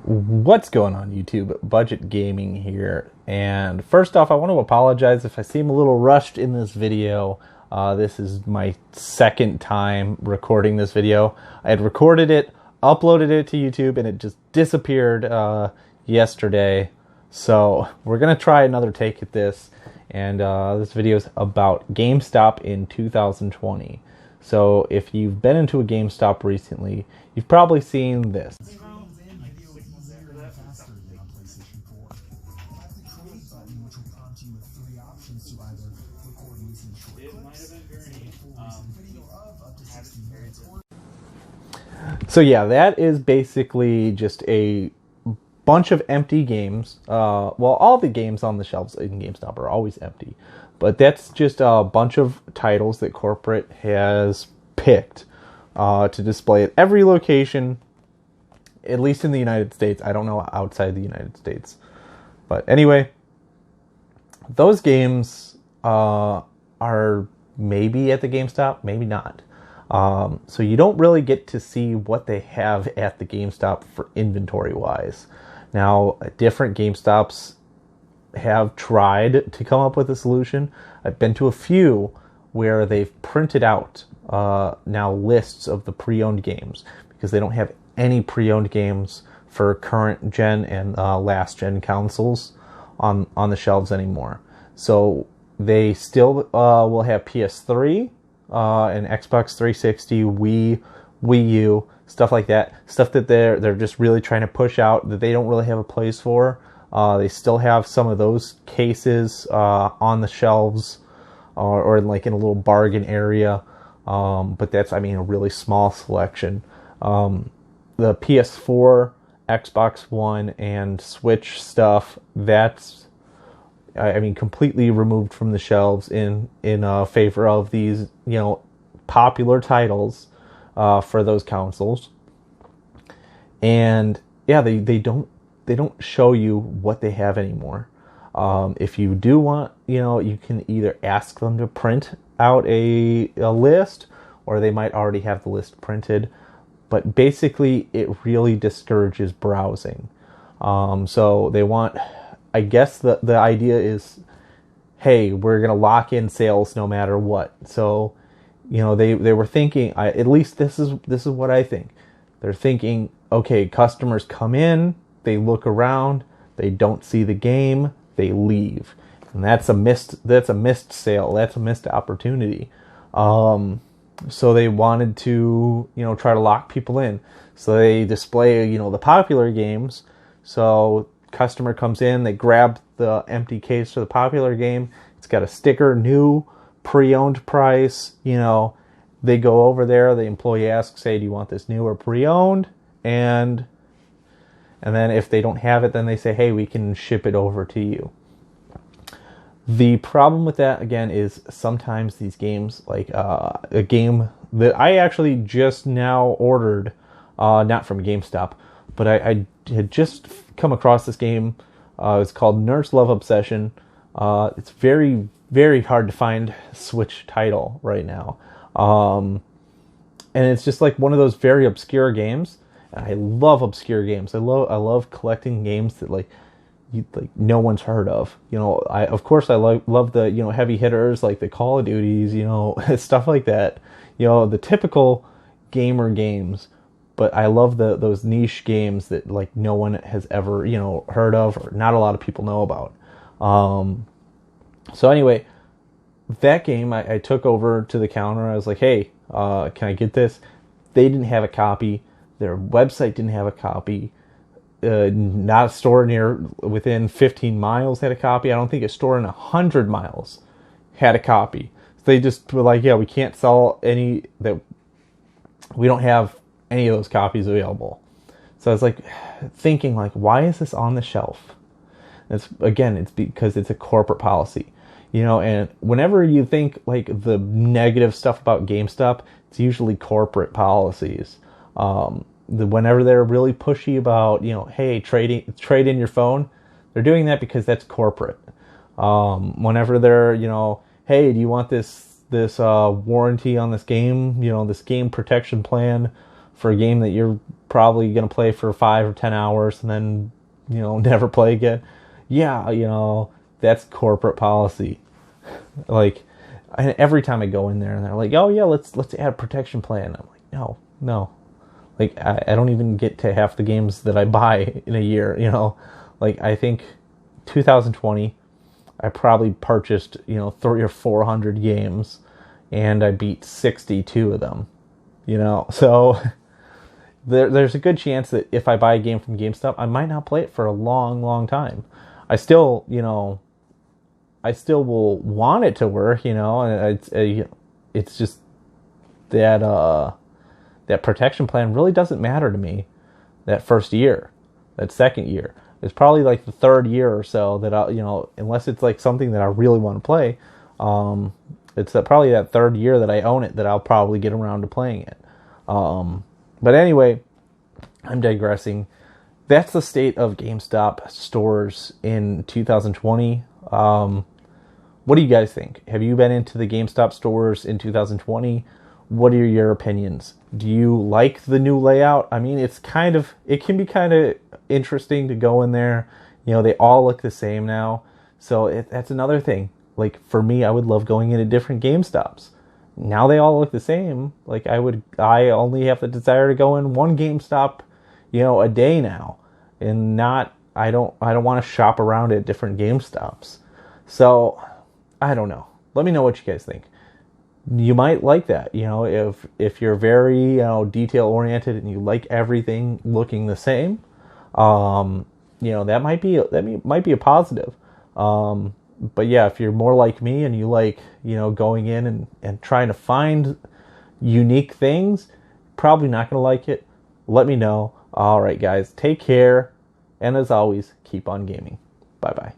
What's going on, YouTube? Budget Gaming here. And first off, I want to apologize if I seem a little rushed in this video. This is my second time recording this video. I had recorded it, uploaded it to YouTube, and it just disappeared yesterday. So we're going to try another take at this. And this video is about GameStop in 2020. So if you've been into a GameStop recently, you've probably seen this. So yeah, that is basically just a bunch of empty games. Well, all the games on the shelves in GameStop are always empty, but that's just a bunch of titles that corporate has picked to display at every location, at least in the United States. I don't know outside the United States. But anyway, those games are maybe at the GameStop, maybe not. So you don't really get to see what they have at the GameStop for inventory-wise. Now, different GameStops have tried to come up with a solution. I've been to a few where they've printed out now lists of the pre-owned games because they don't have any pre-owned games for current gen and last gen consoles on the shelves anymore. So they still will have PS3 and Xbox 360, Wii U, stuff like that. Stuff that they're just really trying to push out that they don't really have a place for. They still have some of those cases on the shelves or like in a little bargain area. But that's, I mean, a really small selection. The PS4, Xbox One, and Switch stuff, that's, I mean, completely removed from the shelves in favor of these, popular titles for those consoles. And yeah, they don't show you what they have anymore. If you do want, you can either ask them to print out a list, or they might already have the list printed. But basically, it really discourages browsing. So they want, I guess the idea is, hey, we're going to lock in sales no matter what. So, they were thinking, at least this is what I think. They're thinking, okay, customers come in, they look around, they don't see the game, they leave. And that's a missed sale. That's a missed opportunity. So they wanted to, try to lock people in. So they display, the popular games. So customer comes in, they grab the empty case for the popular game. It's got a sticker, new, pre-owned price. They go over there. The employee asks, "Hey, do you want this new or pre-owned?" And then if they don't have it, then they say, "Hey, we can ship it over to you." The problem with that, again, is sometimes these games, like a game that I actually just now ordered, not from GameStop, but I had just come across this game. It's called Nurse Love Obsession. It's very, very hard to find a Switch title right now. And it's just like one of those very obscure games. And I love obscure games. I love collecting games that no one's heard of. Of course I love the heavy hitters like the Call of Duties, stuff like that. The typical gamer games. But I love those niche games that no one has ever heard of, or not a lot of people know about. So anyway, that game I took over to the counter. I was like, "Hey, can I get this?" They didn't have a copy. Their website didn't have a copy. Not a store within 15 miles had a copy. I don't think a store in 100 miles had a copy. So they just were like, "Yeah, we can't sell any that. We don't have any of those copies available." So I was thinking, why is this on the shelf? It's because it's a corporate policy, and whenever you think the negative stuff about GameStop, it's usually corporate policies. Whenever they're really pushy about, hey, trade in your phone, they're doing that because that's corporate. Whenever they're, hey, do you want this warranty on this game, this game protection plan for a game that you're probably going to play for 5 or 10 hours and then, never play again. Yeah, that's corporate policy. Like, and every time I go in there and they're like, oh yeah, let's add a protection plan. I'm like, no. Like, I don't even get to half the games that I buy in a year, Like, I think 2020, I probably purchased, 300 or 400 games, and I beat 62 of them, So there's a good chance that if I buy a game from GameStop, I might not play it for a long, long time. I still will want it to work, and it's just that that protection plan really doesn't matter to me that first year, that second year. It's probably like the third year or so that unless it's like something that I really want to play, it's probably that third year that I own it that I'll probably get around to playing it. But anyway, I'm digressing. That's the state of GameStop stores in 2020. What do you guys think? Have you been into the GameStop stores in 2020? What are your opinions? Do you like the new layout? I mean, it can be kind of interesting to go in there. They all look the same now. So that's another thing. Like, for me, I would love going into different GameStops. Now they all look the same. Like, I only have the desire to go in one GameStop, a day now. And I don't want to shop around at different GameStops. So, I don't know. Let me know what you guys think. You might like that, if you're very, detail oriented and you like everything looking the same, that might be a positive. But yeah, if you're more like me and you like, going in and trying to find unique things, probably not going to like it. Let me know. All right, guys, take care. And as always, keep on gaming. Bye-bye.